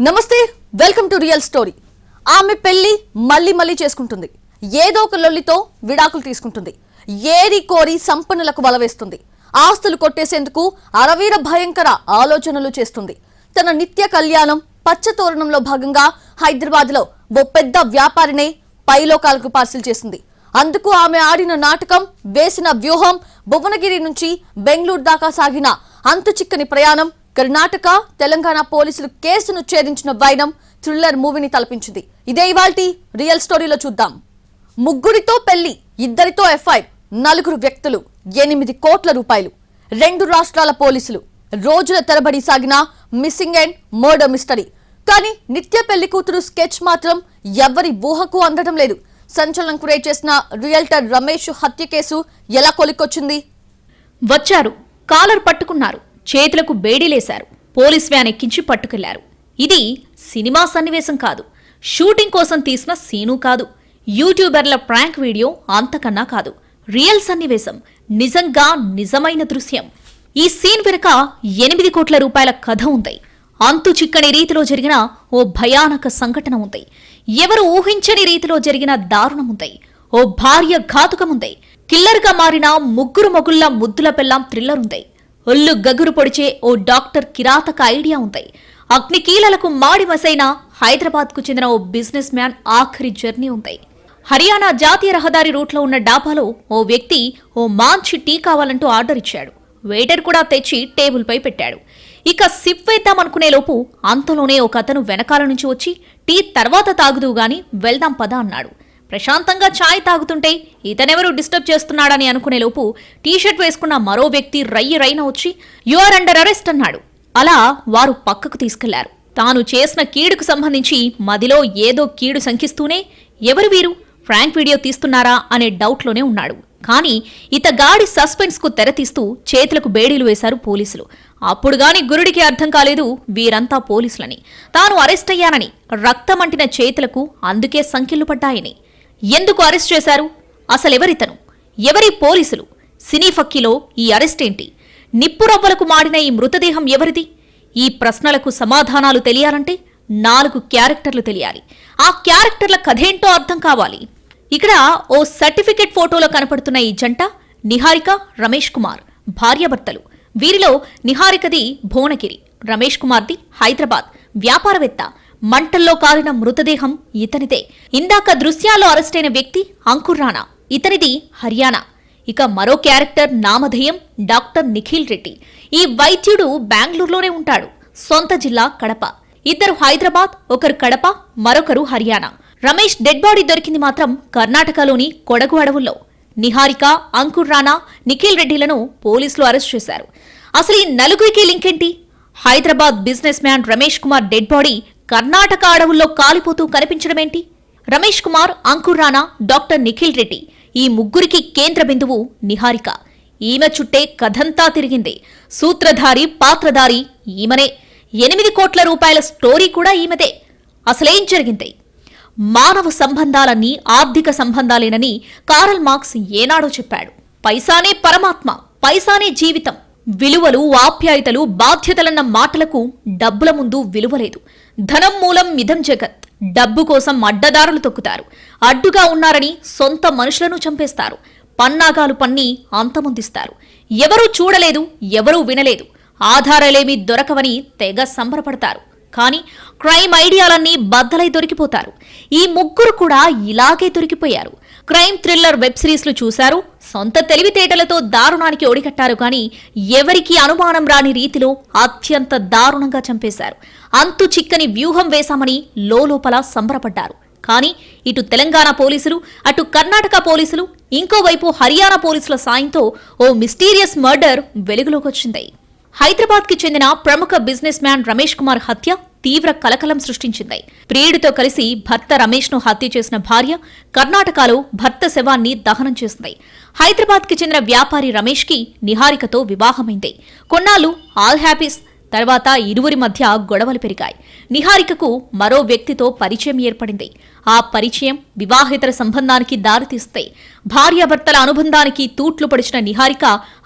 నమస్తే, welcome to real story. ఆమె పెళ్లి మళ్ళీ చేసుకుంటుంది. ఏదో ఒక లొల్లితో విడాకులు తీసుకుంటుంది. ఏరి కోరి సంపన్నులకు వలవేస్తుంది. ఆస్తులు కొట్టేసేందుకు అరవీర భయంకర ఆలోచనలు చేస్తుంది. తన నిత్య కళ్యాణం పచ్చతోరణంలో భాగంగా హైదరాబాద్లో ఓ పెద్ద వ్యాపారినే పైలోకాలకు పార్సిల్ చేసింది. అందుకు ఆమె ఆడిన నాటకం, వేసిన వ్యూహం, భువనగిరి నుంచి బెంగళూరు దాకా సాగిన అంతు చిక్కని ప్రయాణం, కర్ణాటక, తెలంగాణ పోలీసులు కేసును ఛేదించిన వైనం థ్రిల్లర్ మూవీని తలపించింది. ఇదే ఇవాల్టి రియల్ స్టోరీలో చూద్దాం. ముగ్గురితో పెళ్లి, ఇద్దరితో ఎఫ్ఐఆర్, 4 వ్యక్తులు, 8 కోట్ల రూపాయలు. 2 రాష్ట్రాల పోలీసులు. రోజుల తరబడి సాగిన మిస్సింగ్ అండ్ మర్డర్ మిస్టరీ. కానీ నిత్య పెళ్లి కూతురు స్కెచ్ మాత్రం ఎవరి ఊహకు అందడం లేదు. సంచలనం క్రియేట్ చేసిన రియల్టర్ రమేష్ హత్య కేసు ఎలా కొలిక్కొచ్చింది? వచ్చారు, కాలర్ పట్టుకున్నారు, చేతులకు బేడీలేశారు, పోలీస్ వ్యాన్ ఎక్కించి పట్టుకెళ్లారు. ఇది సినిమా సన్నివేశం కాదు, షూటింగ్ కోసం తీసిన సీను కాదు, యూట్యూబర్ల ప్రాంక్ వీడియో అంతకన్నా కాదు. రియల్ సన్నివేశం, నిజంగా నిజమైన దృశ్యం. ఈ సీన్ వెనుక 8 కోట్ల రూపాయల కథ ఉంది. అంతు చిక్కని రీతిలో జరిగిన ఓ భయానక సంఘటన ఉంది. ఎవరు ఊహించని రీతిలో జరిగిన దారుణం ఉంది. ఓ భార్య ఘాతుకముంది. కిల్లర్గా మారిన 3 మొగుళ్ల ముద్దుల పెళ్లాం థ్రిల్లర్ ఉంది. ఒళ్ళు గగురు పొడిచే ఓ డాక్టర్ కిరాతక ఐడియా ఉంది. అగ్నికీలలకు మాడి మసైన హైదరాబాద్కు చెందిన ఓ బిజినెస్ మ్యాన్ ఆఖరి జర్నీ ఉంది. హర్యానా జాతీయ రహదారి రూట్లో ఉన్న డాబాలో ఓ వ్యక్తి ఓ మంచి టీ కావాలంటూ ఆర్డర్ ఇచ్చాడు. వెయిటర్ కూడా తెచ్చి టేబుల్పై పెట్టాడు. ఇక సిప్ వేద్దామనుకునే లోపు అంతలోనే ఒక అతను వెనకాల నుంచి వచ్చి టీ తర్వాత తాగుదు గాని వెళ్దాం పద అన్నాడు. ప్రశాంతంగా ఛాయ్ తాగుతుంటే ఇతనెవరు డిస్టర్బ్ చేస్తున్నాడని అనుకునే లోపు టీషర్ట్ వేసుకున్న మరో వ్యక్తి రైన వచ్చి యు ఆర్ అండర్ అరెస్ట్ అన్నాడు. అలా వారు పక్కకు తీసుకెళ్లారు. తాను చేసిన కీడుకు సంబంధించి మదిలో ఏదో కీడు శంకిస్తూనే ఎవరు వీరు, ఫ్రాంక్ వీడియో తీస్తున్నారా అనే డౌట్లోనే ఉన్నాడు. కానీ ఇతగాడి సస్పెన్స్ కు తెరతీస్తూ చేతులకు బేడీలు వేశారు పోలీసులు. అప్పుడుగాని గురుడికి అర్థం కాలేదు వీరంతా పోలీసులని, తాను అరెస్ట్ అయ్యానని. రక్తమంటిన చేతులకు అందుకే సంఖ్యలు పడ్డాయని. ఎందుకు అరెస్ట్ చేశారు? అసలెవరితను? ఎవరి పోలీసులు? సినీ ఫక్కీలో ఈ అరెస్ట్ ఏంటి? నిప్పురవ్వలకు మాడిన ఈ మృతదేహం ఎవరిది? ఈ ప్రశ్నలకు సమాధానాలు తెలియాలంటే 4 క్యారెక్టర్లు తెలియాలి. ఆ క్యారెక్టర్ల కథేంటో అర్థం కావాలి. ఇక్కడ ఓ సర్టిఫికెట్ ఫోటోలో కనపడుతున్న ఈ జంట నిహారిక, రమేష్ కుమార్ భార్యాభర్తలు. వీరిలో నిహారికది భువనగిరి, రమేష్ కుమార్ది హైదరాబాద్. వ్యాపారవేత్త. మంటల్లో కాలిన మృతదేహం ఇతనిదే. ఇందాక దృశ్యాల్లో అరెస్టైన వ్యక్తి అంకుర్ రాణా, ఇతనిది హర్యానా. ఇక మరో క్యారెక్టర్ నామధేయం డాక్టర్ నిఖిల్ రెడ్డి. ఈ వైద్యుడు బెంగళూరులోనే ఉంటాడు. సొంత జిల్లా కడప. ఇద్దరు హైదరాబాద్, ఒకరు కడప, మరొకరు హర్యానా. రమేష్ డెడ్ బాడీ దొరికింది మాత్రం కర్ణాటకలోని కొడగు అడవుల్లో. నిహారిక, అంకుర్ రాణా, నిఖిల్ రెడ్డిలను పోలీసులు అరెస్ట్ చేశారు. అసలు ఈ 4కి లింక్ ఏంటి? Hyderabad business man Ramesh Kumar dead body Karnataka అడవుల్లో కాలిపోతూ కనిపించడమేంటి? రమేష్ కుమార్, అంకుర్ రాణా, డాక్టర్ నిఖిల్ రెడ్డి ఈ ముగ్గురికి కేంద్ర బిందువు నిహారిక. ఈమె చుట్టే కథంతా తిరిగింది. సూత్రధారి, పాత్రధారి ఈమెనే. 8 కోట్ల రూపాయల స్టోరీ కూడా ఈమెదే. అసలేం జరిగింది? మానవ సంబంధాలన్నీ ఆర్థిక సంబంధాలేనని కారల్ మార్క్స్ ఏనాడో చెప్పాడు. పైసానే పరమాత్మ, పైసానే జీవితం. విలువలు, ఆప్యాయతలు, బాధ్యతలన్న మాటలకు డబ్బుల ముందు విలువలేదు. ధనం మూలం మిదం జగత్. డబ్బు కోసం అడ్డదారులు తొక్కుతారు. అడ్డుగా ఉన్నారని సొంత మనుషులను చంపేస్తారు. పన్నాగాలు పన్ని అంతమొందిస్తారు. ఎవరూ చూడలేదు, ఎవరూ వినలేదు, ఆధారాలేమీ దొరకవని తెగ సంబరపడతారు. కానీ క్రైమ్ ఐడియాలన్నీ బద్దలై దొరికిపోతారు. ఈ ముగ్గురు కూడా ఇలాగే దొరికిపోయారు. క్రైమ్ థ్రిల్లర్ వెబ్ సిరీస్లు చూశారు. సొంత తెలివితేటలతో దారుణానికి ఒడిగట్టారు. కానీ ఎవరికీ అనుమానం రాని రీతిలో అత్యంత దారుణంగా చంపేశారు. అంతు చిక్కని వ్యూహం వేశామని లోపల సంబరపడ్డారు. కానీ ఇటు తెలంగాణ పోలీసులు, అటు కర్ణాటక పోలీసులు, ఇంకోవైపు హర్యానా పోలీసుల సాయంతో ఓ మిస్టీరియస్ మర్డర్ వెలుగులోకొచ్చింది. హైదరాబాద్కి చెందిన ప్రముఖ బిజినెస్ మ్యాన్ రమేష్ కుమార్ హత్య తీవ్ర కలకలం సృష్టించింది. ప్రియుడితో కలిసి భర్త రమేష్ను హత్య చేసిన భార్య కర్ణాటకలో భర్త శవాన్ని దహనం చేసింది. హైదరాబాద్కి చెందిన వ్యాపారి రమేష్కి నిహారికతో వివాహమైంది. కొన్నాళ్లు ఆల్ హ్యాపీస్. తర్వాత ఇరువురి మధ్య గొడవలు పెరిగాయి. నిహారికకు మరో వ్యక్తితో పరిచయం ఏర్పడింది. ఆ పరిచయం వివాహేతర సంబంధానికి దారితీస్తే భార్యాభర్తల అనుబంధానికి తూట్లు పడిచిన నిహారిక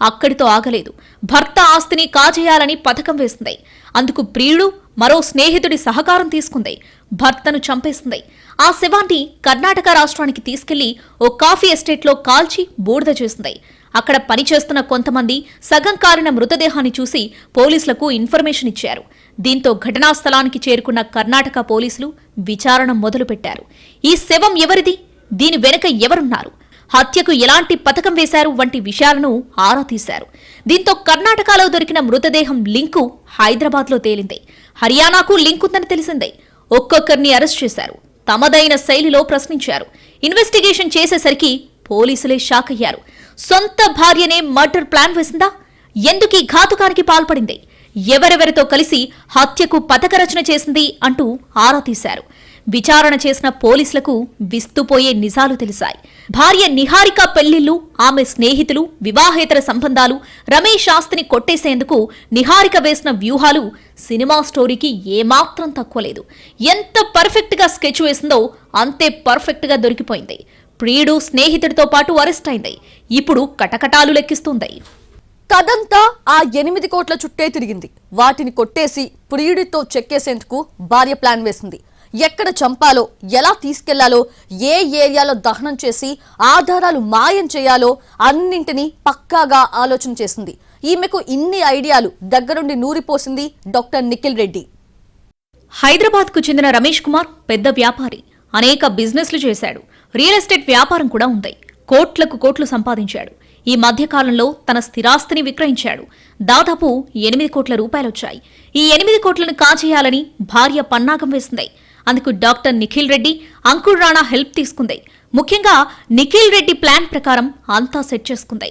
అక్కడితో ఆగలేదు. భర్త ఆస్తిని కాజేయాలని పథకం వేసింది. అందుకు ప్రియుడు మరో స్నేహితుడి సహకారం తీసుకుంది. భర్తను చంపేసింది. ఆ శవాన్ని కర్ణాటక రాష్ట్రానికి తీసుకెళ్లి ఓ కాఫీ ఎస్టేట్లో కాల్చి బూడిద చేసింది. అక్కడ పనిచేస్తున్న కొంతమంది సగం కాలిన మృతదేహాన్ని చూసి పోలీసులకు ఇన్ఫర్మేషన్ ఇచ్చారు. దీంతో ఘటనా స్థలానికి చేరుకున్న కర్ణాటక పోలీసులు విచారణ మొదలుపెట్టారు. ఈ శవం ఎవరిది? దీని వెనుక ఎవరున్నారు? హత్యకు ఎలాంటి పథకం వేశారు వంటి విషయాలను ఆరా తీశారు. దీంతో కర్ణాటకలో దొరికిన మృతదేహం లింకు హైదరాబాద్లో తేలింది. హర్యానాకు లింక్ ఉందని తెలిసిందే. ఒక్కొక్కరిని అరెస్ట్ చేశారు. తమదైన శైలిలో ప్రశ్నించారు. ఇన్వెస్టిగేషన్ చేసేసరికి పోలీసులే షాక్ అయ్యారు. సొంత భార్యనే మర్డర్ ప్లాన్ వేసిందా? ఎందుకీ ఘాతుకానికి పాల్పడింది? ఎవరెవరితో కలిసి హత్యకు పథకరచన చేసింది అంటూ ఆరా తీశారు. విచారణ చేసిన పోలీసులకు విస్తుపోయే నిజాలు తెలిసాయి. భార్య నిహారిక పెళ్లిళ్లు, ఆమె స్నేహితులు, వివాహేతర సంబంధాలు, రమేష్ ఆస్తిని కొట్టేసేందుకు నిహారిక వేసిన వ్యూహాలు సినిమా స్టోరీకి ఏమాత్రం తక్కువలేదు. ఎంత పర్ఫెక్ట్ గా స్కెచ్ వేసిందో అంతే పర్ఫెక్ట్ గా దొరికిపోయింది. ప్రియుడు స్నేహితుడితో పాటు అరెస్ట్ అయింది. ఇప్పుడు కటకటాలు లెక్కిస్తుంది. కథంతా ఆ 8 కోట్ల చుట్టే తిరిగింది. వాటిని కొట్టేసి ప్రియుడితో చెక్కేసేందుకు భార్య ప్లాన్ వేసింది. ఎక్కడ చంపాలో, ఎలా తీసుకెళ్లాలో, ఏ ఏరియాలో దహనం చేసి ఆధారాలు మాయం చేయాలో అన్నింటినీ పక్కాగా ఆలోచన చేసింది. ఈమెకు ఇన్ని ఐడియాలు దగ్గరుండి నూరిపోసింది డాక్టర్ నిఖిల్ రెడ్డి. హైదరాబాద్కు చెందిన రమేష్ కుమార్ పెద్ద వ్యాపారి. అనేక బిజినెస్లు చేశాడు. రియల్ ఎస్టేట్ వ్యాపారం కూడా ఉంది. కోట్లకు కోట్లు సంపాదించాడు. ఈ మధ్యకాలంలో తన స్థిరాస్తిని విక్రయించాడు. దాదాపు 8 కోట్ల రూపాయలొచ్చాయి. ఈ 8 కోట్లను కాజేయాలని భార్య పన్నాగం వేసింది. అందుకు డాక్టర్ నిఖిల్ రెడ్డి, అంకుర్ రాణా హెల్ప్ తీసుకుంది. ముఖ్యంగా నిఖిల్ రెడ్డి ప్లాన్ ప్రకారం అంతా సెట్ చేసుకుంది.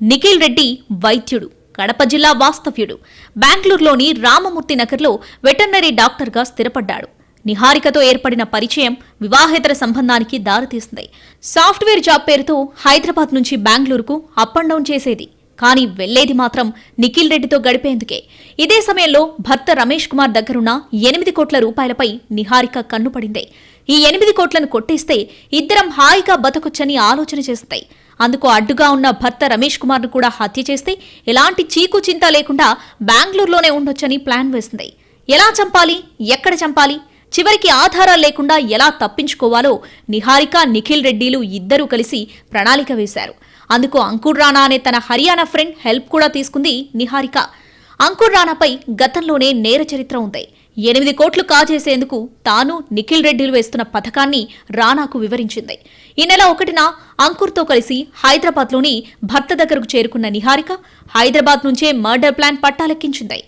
నిఖిల్ రెడ్డి వైద్యుడు, కడప జిల్లా వాస్తవ్యుడు. బెంగళూరులోని రామమూర్తి నగర్లో వెటర్నరీ డాక్టర్గా స్థిరపడ్డాడు. నిహారికతో ఏర్పడిన పరిచయం వివాహేతర సంబంధానికి దారితీసింది. సాఫ్ట్వేర్ జాబ్ పేరుతో హైదరాబాద్ నుంచి బెంగళూరుకు అప్ అండ్ డౌన్ చేసేది. కానీ వెళ్లేది మాత్రం నిఖిల్ రెడ్డితో గడిపేందుకే. ఇదే సమయంలో భర్త రమేష్ కుమార్ దగ్గరున్న 8 కోట్ల రూపాయలపై నిహారిక కన్నుపడింది. ఈ 8 కోట్లను కొట్టేస్తే ఇద్దరం హాయిగా బతకొచ్చని ఆలోచన చేసింది. అందుకు అడ్డుగా ఉన్న భర్త రమేష్ కుమార్ను కూడా హత్య చేస్తే ఎలాంటి చీకు చింత లేకుండా బెంగళూరులోనే ఉండొచ్చని ప్లాన్ వేసింది. ఎలా చంపాలి, ఎక్కడ చంపాలి, చివరికి ఆధారాలు లేకుండా ఎలా తప్పించుకోవాలో నిహారిక, నిఖిల్ రెడ్డిలు ఇద్దరూ కలిసి ప్రణాళిక వేశారు. అందుకు అంకుర్ రాణా అనే తన హర్యానా ఫ్రెండ్ హెల్ప్ కూడా తీసుకుంది నిహారిక. అంకుర్ రాణాపై గతంలోనే నేర చరిత్ర ఉంది. 8 కోట్లు కాజేసేందుకు తాను, నిఖిల్ రెడ్డిలు వేస్తున్న పథకాన్ని రాణాకు వివరించింది. ఈ నెల 1న అంకుర్తో కలిసి హైదరాబాద్లోని భర్త దగ్గరకు చేరుకున్న నిహారిక హైదరాబాద్ నుంచే మర్డర్ ప్లాన్ పట్టాలెక్కించింది.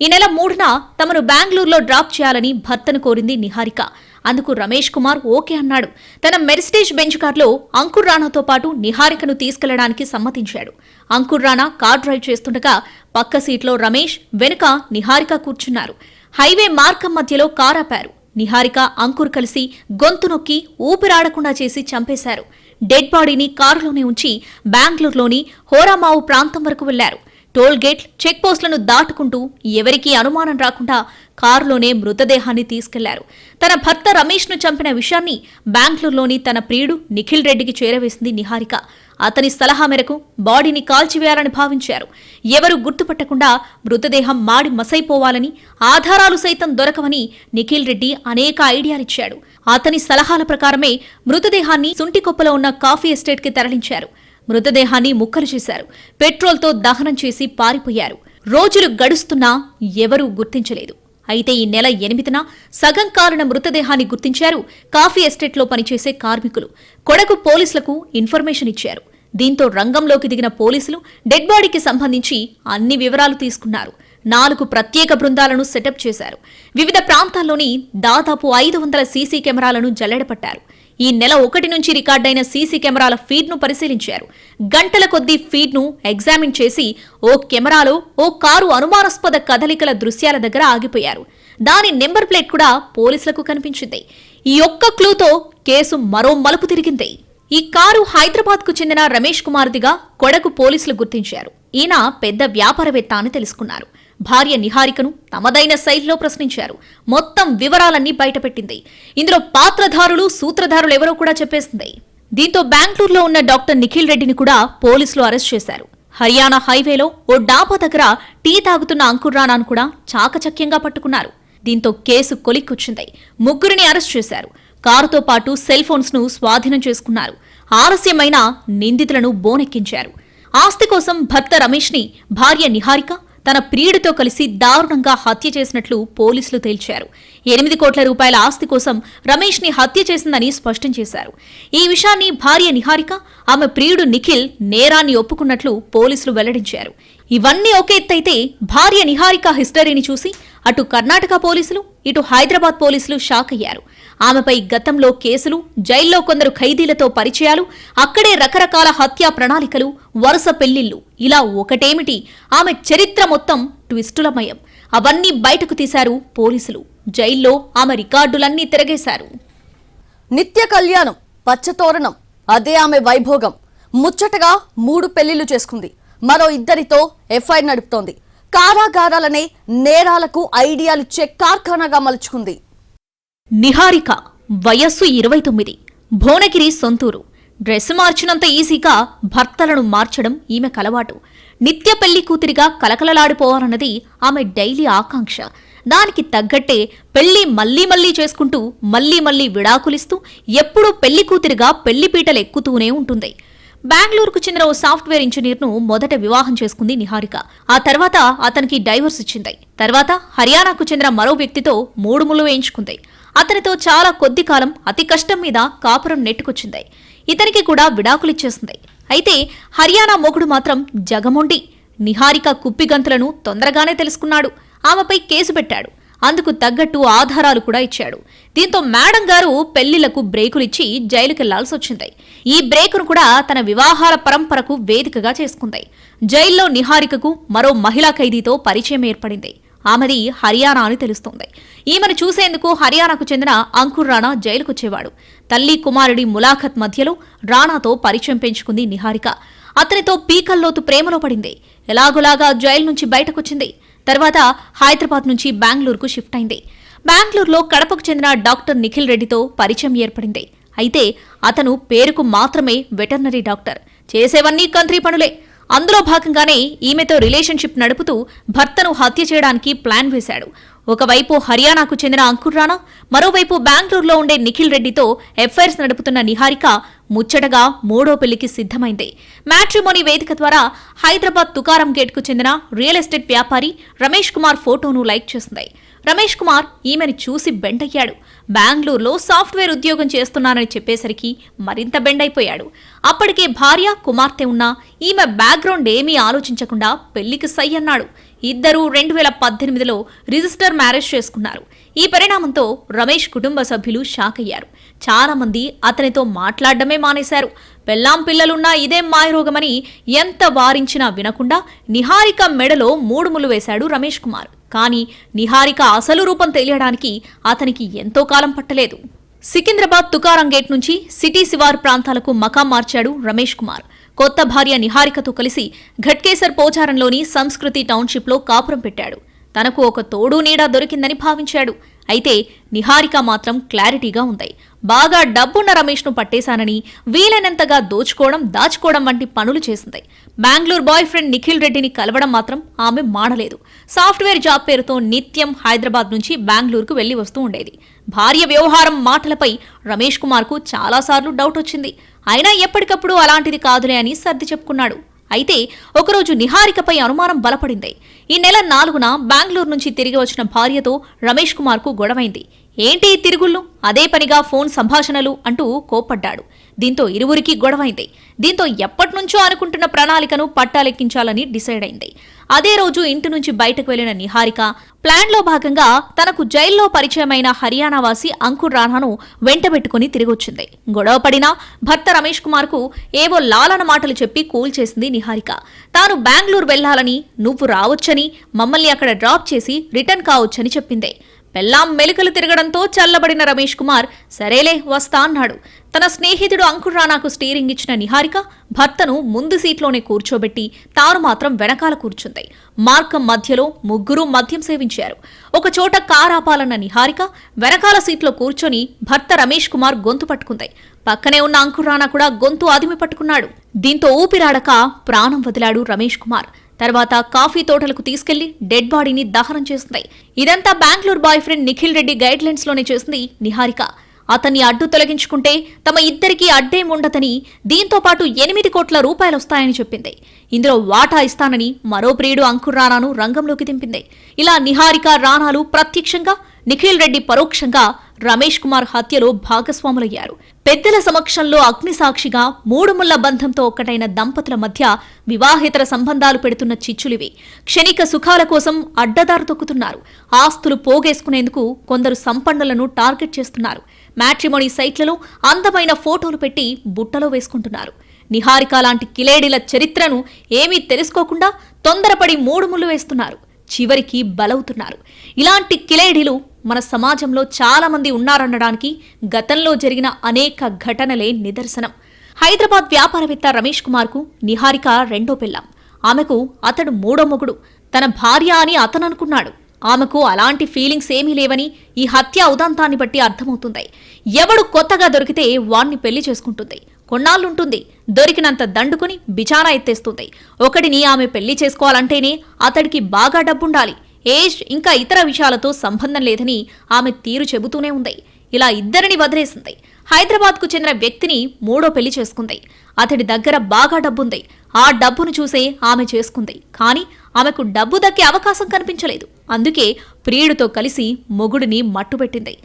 ఈ నెల 3న తమను బెంగళూరులో డ్రాప్ చేయాలని భర్తను కోరింది నిహారిక. అందుకు రమేష్ కుమార్ ఓకే అన్నాడు. తన మెర్సిడీస్ బెంచ్ కార్లో అంకుర్ రాణాతో పాటు నిహారికను తీసుకెళ్లడానికి సమ్మతించాడు. అంకుర్ రాణా కార్ డ్రైవ్ చేస్తుండగా పక్క సీట్లో రమేష్, వెనుక నిహారిక కూర్చున్నారు. హైవే మార్గం మధ్యలో కార్ ఆపారు. నిహారిక, అంకుర్ కలిసి గొంతు నొక్కి ఊపిరాడకుండా చేసి చంపేశారు. డెడ్ బాడీని కారులోనే ఉంచి బెంగళూరులోని హోరామావు ప్రాంతం వరకు వెళ్లారు. టోల్ గేట్, చెక్ పోస్టులను దాటుకుంటూ ఎవరికీ అనుమానం రాకుండా కారులోనే మృతదేహాన్ని తీసుకెళ్లారు. తన భర్త రమేష్ను చంపిన విషయాన్ని బెంగళూరులోని తన ప్రియుడు నిఖిల్ రెడ్డికి చేరవేసింది నిహారిక. అతని సలహా మేరకు బాడీని కాల్చివేయాలని భావించారు. ఎవరు గుర్తుపట్టకుండా మృతదేహం మాడి మసైపోవాలని, ఆధారాలు సైతం దొరకవని నిఖిల్ రెడ్డి అనేక ఐడియాలిచ్చాడు. అతని సలహాల ప్రకారమే మృతదేహాన్ని సుంటికొప్పలో ఉన్న కాఫీ ఎస్టేట్కి తరలించారు. మృతదేహాన్ని ముక్కలు చేశారు. పెట్రోల్తో దహనం చేసి పారిపోయారు. రోజులు గడుస్తున్నా ఎవరూ గుర్తించలేదు. అయితే ఈ నెల 8న సగం కాలిన మృతదేహాన్ని గుర్తించారు కాఫీ ఎస్టేట్లో పనిచేసే కార్మికులు. కొడగు పోలీసులకు ఇన్ఫర్మేషన్ ఇచ్చారు. దీంతో రంగంలోకి దిగిన పోలీసులు డెడ్ బాడీకి సంబంధించి అన్ని వివరాలు తీసుకున్నారు. 4 ప్రత్యేక బృందాలను సెటప్ చేశారు. వివిధ ప్రాంతాల్లోని దాదాపు 500 సీసీ కెమెరాలను జల్లెడపట్టారు. ఈ నెల 1 నుంచి రికార్డైన సీసీ కెమెరాల ఫీడ్ను పరిశీలించారు. గంటల కొద్దీ ఫీడ్ను ఎగ్జామిన్ చేసి ఓ కెమెరాలో ఓ కారు అనుమానాస్పద కదలికల దృశ్యాల దగ్గర ఆగిపోయారు. దాని నెంబర్ ప్లేట్ కూడా పోలీసులకు కనిపించింది. ఈ ఒక్క క్లూతో కేసు మరో మలుపు తిరిగింది. ఈ కారు హైదరాబాద్కు చెందిన రమేష్ కుమార్దిగా కొడగు పోలీసులు గుర్తించారు. ఈయన పెద్ద వ్యాపారవేత్త అని తెలుసుకున్నారు. భార్య నిహారికను తమదైన శైలిలో ప్రశ్నించారు. మొత్తం వివరాలన్నీ బయటపెట్టింది. ఇందులో పాత్రధారులు, సూత్రధారులు ఎవరో కూడా చెప్పేసింది. దీంతో బెంగళూరులో ఉన్న డాక్టర్ నిఖిల్ రెడ్డిని కూడా పోలీసులు అరెస్ట్ చేశారు. హర్యానా హైవేలో ఓ డాబా దగ్గర టీ తాగుతున్న అంకుర్ రాణాను కూడా చాకచక్యంగా పట్టుకున్నారు. దీంతో కేసు కొలిక్కొచ్చింది. ముగ్గురిని అరెస్ట్ చేశారు. కారుతో పాటు సెల్ ఫోన్స్ ను స్వాధీనం చేసుకున్నారు. ఆలస్యమైన నిందితులను బోనెక్కించారు. ఆస్తి కోసం భర్త రమేష్ ని భార్య నిహారిక తన ప్రియుడితో కలిసి దారుణంగా హత్య చేసినట్లు పోలీసులు తేల్చారు. 8 కోట్ల రూపాయల ఆస్తి కోసం రమేష్ ని హత్య చేసిందని స్పష్టం చేశారు. ఈ విషయాన్ని భార్య నిహారిక, ఆమె ప్రియుడు నిఖిల్ నేరాన్ని ఒప్పుకున్నట్లు పోలీసులు వెల్లడించారు. ఇవన్నీ ఒక ఎత్తైతే భార్య నిహారిక హిస్టరీని చూసి అటు కర్ణాటక పోలీసులు, ఇటు హైదరాబాద్ పోలీసులు షాక్ అయ్యారు. ఆమెపై గతంలో కేసులు, జైల్లో కొందరు ఖైదీలతో పరిచయాలు, అక్కడే రకరకాల హత్యా ప్రణాళికలు, వరుస పెళ్లిళ్లు, ఇలా ఒకటేమిటి ఆమె చరిత్ర మొత్తం ట్విస్టులమయం. అవన్నీ బయటకు తీశారు పోలీసులు. జైల్లో ఆమె రికార్డులన్నీ తిరగేశారు. నిత్య కళ్యాణం, పచ్చతోరణం, అదే ఆమె వైభోగం. ముచ్చటగా 3 పెళ్లిళ్లు చేసుకుంది. మరో 2 ఎఫ్ఐఆర్ నడుపుతోంది. కారాగారాలనే నేరాలకు ఐడియాలిచ్చే కార్ఖానాగా మలుచుకుంది. నిహారిక వయస్సు 29, భువనగిరి సొంతూరు. డ్రెస్ మార్చినంత ఈజీగా భర్తలను మార్చడం ఈమె కలవాటు. నిత్య పెళ్లి కూతురిగా కలకలలాడిపోవాలన్నది ఆమె డైలీ ఆకాంక్ష. దానికి తగ్గట్టే పెళ్లి మళ్లీ చేసుకుంటూ మళ్లీ విడాకులిస్తూ ఎప్పుడూ పెళ్లి కూతురిగా పెళ్లిపీటలు ఎక్కుతూనే ఉంటుంది. బెంగళూరుకు చెందిన ఓ సాఫ్ట్వేర్ ఇంజనీర్ను మొదట వివాహం చేసుకుంది నిహారిక. ఆ తర్వాత అతనికి డైవర్స్ ఇచ్చింది. తర్వాత హర్యానాకు చెందిన మరో వ్యక్తితో 3 ముళ్ళు వేయించుకుంది. అతనితో చాలా కొద్ది కాలం అతి కష్టం మీద కాపురం నెట్టుకొచ్చింది. ఇతనికి కూడా విడాకులిచ్చేసింది. అయితే హర్యానా మొగుడు మాత్రం జగమొండి నిహారిక కుప్పిగంతులను తొందరగానే తెలుసుకున్నాడు. ఆమెపై కేసు పెట్టాడు. అందుకు తగ్గట్టు ఆధారాలు కూడా ఇచ్చాడు. దీంతో మేడం గారు పెళ్లిళ్లకు బ్రేకులిచ్చి జైలుకెళ్లాల్సొచ్చింది. ఈ బ్రేకును కూడా తన వివాహాల పరంపరకు వేదికగా చేసుకుంది. జైల్లో నిహారికకు మరో మహిళా ఖైదీతో పరిచయం ఏర్పడింది. ఆమెది హర్యానా అని తెలుస్తోంది. ఈమెను చూసేందుకు హర్యానాకు చెందిన అంకుర్ రాణా జైలుకొచ్చేవాడు. తల్లి కుమారుడి ములాఖత్ మధ్యలో రాణాతో పరిచయం పెంచుకుంది నిహారిక. అతనితో పీకల్లోతు ప్రేమలో పడింది. ఎలాగోలాగా జైలు నుంచి బయటకొచ్చింది. తర్వాత హైదరాబాద్ నుంచి బెంగళూరుకు షిఫ్ట్ అయింది. బెంగళూరులో కడపకు చెందిన డాక్టర్ నిఖిల్ రెడ్డితో పరిచయం ఏర్పడింది. అయితే అతను పేరుకు మాత్రమే వెటర్నరీ డాక్టర్. చేసేవన్నీ కంత్రీ పనులే. అందులో భాగంగానే ఈమెతో రిలేషన్షిప్ నడుపుతూ భర్తను హత్య చేయడానికి ప్లాన్ వేశాడు. ఒకవైపు హర్యానాకు చెందిన అంకుర్ రాణా, మరోవైపు బెంగళూరులో ఉండే నిఖిల్ రెడ్డితో ఎఫ్ఐఆర్స్ నడుపుతున్న నిహారిక ముచ్చటగా 3వ పెళ్లికి సిద్ధమైంది. మ్యాట్రిమోనీ వేదిక ద్వారా హైదరాబాద్ తుకారం గేట్కు చెందిన రియల్ ఎస్టేట్ వ్యాపారి రమేష్ కుమార్ ఫోటోను లైక్ చేసింది. రమేష్ కుమార్ ఈమెను చూసి బెండయ్యాడు. బెంగళూరులో సాఫ్ట్వేర్ ఉద్యోగం చేస్తున్నానని చెప్పేసరికి మరింత బెండైపోయాడు. అప్పటికే భార్య, కుమార్తె ఉన్నా ఈమె బ్యాక్గ్రౌండ్ ఏమీ ఆలోచించకుండా పెళ్లికి సై అన్నాడు. ఇద్దరూ 2018లో రిజిస్టర్ మ్యారేజ్ చేసుకున్నారు. ఈ పరిణామంతో రమేష్ కుటుంబ సభ్యులు షాక్ అయ్యారు. చాలా మంది అతనితో మాట్లాడడమే మానేశారు. పెళ్లాం పిల్లలున్నా ఇదేం మాయరోగమని ఎంత వారించినా వినకుండా నిహారిక మెడలో 3 ముళ్ళు వేశాడు రమేష్ కుమార్. కానీ నిహారిక అసలు రూపం తెలియడానికి అతనికి ఎంతో కాలం పట్టలేదు. సికింద్రాబాద్ తుకారం గేట్ నుంచి సిటీ శివారు ప్రాంతాలకు మకాం మార్చాడు రమేష్ కుమార్. కొత్త భార్య నిహారికతో కలిసి ఘట్కేసర్ పోచారంలోని సంస్కృతి టౌన్షిప్లో కాపురం పెట్టాడు. తనకు ఒక తోడు నీడ దొరికిందని భావించాడు. అయితే నిహారిక మాత్రం క్లారిటీగా ఉంది. బాగా డబ్బున్న రమేష్ను పట్టేశానని వీలైనంతగా దోచుకోవడం, దాచుకోవడం వంటి పనులు చేసింది. బెంగళూరు బాయ్ ఫ్రెండ్ నిఖిల్ రెడ్డిని కలవడం మాత్రం ఆమె మానలేదు. సాఫ్ట్వేర్ జాబ్ పేరుతో నిత్యం హైదరాబాద్ నుంచి బెంగళూరుకు వెళ్లి వస్తూ ఉండేది. భార్య వ్యవహారం, మాటలపై రమేష్ కుమార్కు చాలాసార్లు డౌట్ వచ్చింది. అయినా ఎప్పటికప్పుడు అలాంటిది కాదులే అని సర్ది చెప్పుకున్నాడు. అయితే ఒకరోజు నిహారికపై అనుమానం బలపడింది. ఈ నెల 4న బెంగళూరు నుంచి తిరిగి వచ్చిన భార్యతో రమేష్ కుమార్కు గొడవైంది. ఏంటి తిరుగుళ్ళు, అదే పనిగా ఫోన్ సంభాషణలు అంటూ కోప్పడ్డాడు. దీంతో ఇరువురికి గొడవైంది. దీంతో ఎప్పటినుంచో అనుకుంటున్న ప్రణాళికను పట్టాలెక్కించాలని డిసైడ్ అయింది. అదే రోజు ఇంటి నుంచి బయటకు వెళ్లిన నిహారిక ప్లాన్లో భాగంగా తనకు జైల్లో పరిచయమైన హర్యానావాసి అంకుర్ రాణాను వెంటబెట్టుకుని తిరిగొచ్చింది. గొడవపడినా భర్త రమేష్ కుమార్కు ఏవో లాలన మాటలు చెప్పి కూల్ చేసింది నిహారిక. తాను బెంగళూరు వెళ్లాలని, నువ్వు రావచ్చని, మమ్మల్ని అక్కడ డ్రాప్ చేసి రిటర్న్ కావచ్చని చెప్పింది. పెళ్లాం మెలికలు తిరగడంతో చల్లబడిన రమేష్ కుమార్ సరేలే వస్తా అన్నాడు. తన స్నేహితుడు అంకుర్ రాణాకు స్టీరింగ్ ఇచ్చిన నిహారిక భర్తను ముందు సీట్లోనే కూర్చోబెట్టి తాను మాత్రం వెనకాల కూర్చుంది. మార్గం మధ్యలో ముగ్గురు మద్యం సేవించారు. ఒకచోట కారాపాలన్న నిహారిక వెనకాల సీట్లో కూర్చొని భర్త రమేష్ కుమార్ గొంతు పట్టుకుంది. పక్కనే ఉన్న అంకుర్ రాణా కూడా గొంతు అదిమి పట్టుకున్నాడు. దీంతో ఊపిరాడక ప్రాణం వదిలాడు రమేష్ కుమార్. తర్వాత కాఫీ తోటలకు తీసుకెళ్లి డెడ్ బాడీని దహనం చేస్తుంది. ఇదంతా Bengaluru boy friend Nikhil Reddy guide lines లోనే చేసింది నిహారిక. అతన్ని అడ్డు తొలగించుకుంటే తమ ఇద్దరికీ అడ్డేముండదని, దీంతో పాటు 8 కోట్ల రూపాయలు వస్తాయని చెప్పింది. ఇందులో వాటా ఇస్తానని మరో ప్రియుడు అంకుర్ రానాను రంగంలోకి దింపింది. ఇలా నిహారిక, రానాలు ప్రత్యక్షంగా, నిఖిల్ రెడ్డి పరోక్షంగా రమేష్ కుమార్ హత్యలో భాగస్వాములయ్యారు. పెద్దల సమక్షంలో అగ్నిసాక్షిగా 3 ముళ్ల బంధంతో ఒక్కటైన దంపతుల మధ్య వివాహేతర సంబంధాలు పెడుతున్న చిచ్చులివి. క్షణిక సుఖాల కోసం అడ్డదారు తొక్కుతున్నారు. ఆస్తులు పోగేసుకునేందుకు కొందరు సంపన్నులను టార్గెట్ చేస్తున్నారు. మ్యాట్రిమోనీ సైట్లలో అందమైన ఫోటోలు పెట్టి బుట్టలో వేసుకుంటున్నారు. నిహారిక లాంటి కిలేడీల చరిత్రను ఏమీ తెలుసుకోకుండా తొందరపడి 3 ముళ్లు వేస్తున్నారు. చివరికి బలవుతున్నారు. ఇలాంటి కిలేడీలు మన సమాజంలో చాలా మంది ఉన్నారనడానికి గతంలో జరిగిన అనేక ఘటనలే నిదర్శనం. హైదరాబాద్ వ్యాపారవేత్త రమేష్ కుమార్ కు నిహారిక రెండో పెళ్ళాం. ఆమెకు అతడు 3వ మొగుడు. తన భార్య అని అతను అనుకున్నాడు. ఆమెకు అలాంటి ఫీలింగ్స్ ఏమీ లేవని ఈ హత్య ఉదంతాన్ని బట్టి అర్థమవుతుంది. ఎవడు కొత్తగా దొరికితే వాణ్ణి పెళ్లి చేసుకుంటుంది. కొన్నాళ్లుంటుంది. దొరికినంత దండుకుని బిచారా ఎత్తేస్తుంది. ఒకటిని ఆమె పెళ్లి చేసుకోవాలంటేనే అతడికి బాగా డబ్బుండాలి. ఏజ్ ఇంకా ఇతర విషయాలతో సంబంధం లేదని ఆమె తీరు చెబుతూనే ఉంది. ఇలా ఇద్దరిని వదిలేసింది. హైదరాబాద్కు చెందిన వ్యక్తిని 3వ పెళ్లి చేసుకుంది. అతడి దగ్గర బాగా డబ్బుంది. ఆ డబ్బును చూసే ఆమె చేసుకుంది. కానీ ఆమెకు డబ్బు దక్కే అవకాశం కనిపించలేదు. అందుకే ప్రియుడితో కలిసి మొగుడిని మట్టుబెట్టింది.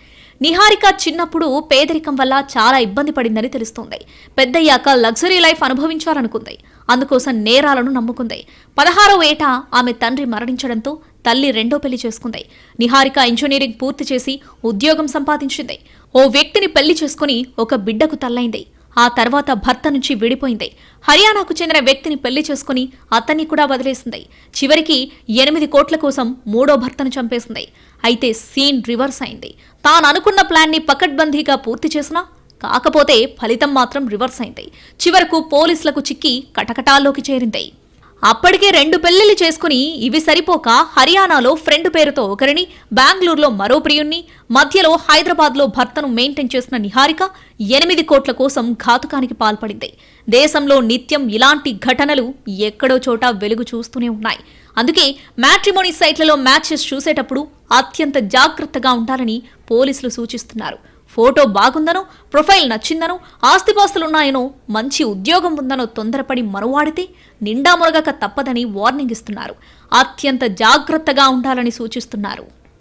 నిహారిక చిన్నప్పుడు పేదరికం వల్ల చాలా ఇబ్బంది పడిందని తెలుస్తోంది. పెద్దయ్యాక లగ్జరీ లైఫ్ అనుభవించాలనుకుంది. అందుకోసం నేరాలను నమ్ముకుంది. 16వ ఏట ఆమె తండ్రి మరణించడంతో తల్లి రెండో పెళ్లి చేసుకుంది. నిహారిక ఇంజనీరింగ్ పూర్తి చేసి ఉద్యోగం సంపాదించింది. ఓ వ్యక్తిని పెళ్లి చేసుకుని ఒక బిడ్డకు తల్లైంది. ఆ తర్వాత భర్త నుంచి విడిపోయింది. హర్యానాకు చెందిన వ్యక్తిని పెళ్లి చేసుకుని అతన్ని కూడా వదిలేసింది. చివరికి 8 కోట్ల కోసం 3వ భర్తను చంపేసింది. అయితే సీన్ రివర్స్ అయింది. తాను అనుకున్న ప్లాన్ని పకడ్బందీగా పూర్తి చేసినా కాకపోతే ఫలితం మాత్రం రివర్స్ అయింది. చివరకు పోలీసులకు చిక్కి కటకటాల్లోకి చేరింది. అప్పటికే 2 పెళ్లిళ్లు చేసుకుని ఇవి సరిపోక హర్యానాలో ఫ్రెండ్ పేరుతో ఒకరిని, బెంగళూరులో మరో ప్రియుణ్ణి, మధ్యలో హైదరాబాద్లో భర్తను మెయింటైన్ చేసిన నిహారిక 8 కోట్ల కోసం ఘాతుకానికి పాల్పడింది. దేశంలో నిత్యం ఇలాంటి ఘటనలు ఎక్కడో చోట వెలుగు చూస్తూనే ఉన్నాయి. అందుకే మ్యాట్రిమోనీ సైట్లలో మ్యాచెస్ చూసేటప్పుడు అత్యంత జాగ్రత్తగా ఉండాలని పోలీసులు సూచిస్తున్నారు. ఫోటో బాగుందనో, ప్రొఫైల్ నచ్చిందనో, ఆస్తిపాస్తులున్నాయనో, మంచి ఉద్యోగం ఉందనో తొందరపడి మనువాడితే నిండా మునగక తప్పదని వార్నింగ్ ఇస్తున్నారు. అత్యంత జాగ్రత్తగా ఉండాలని సూచిస్తున్నారు.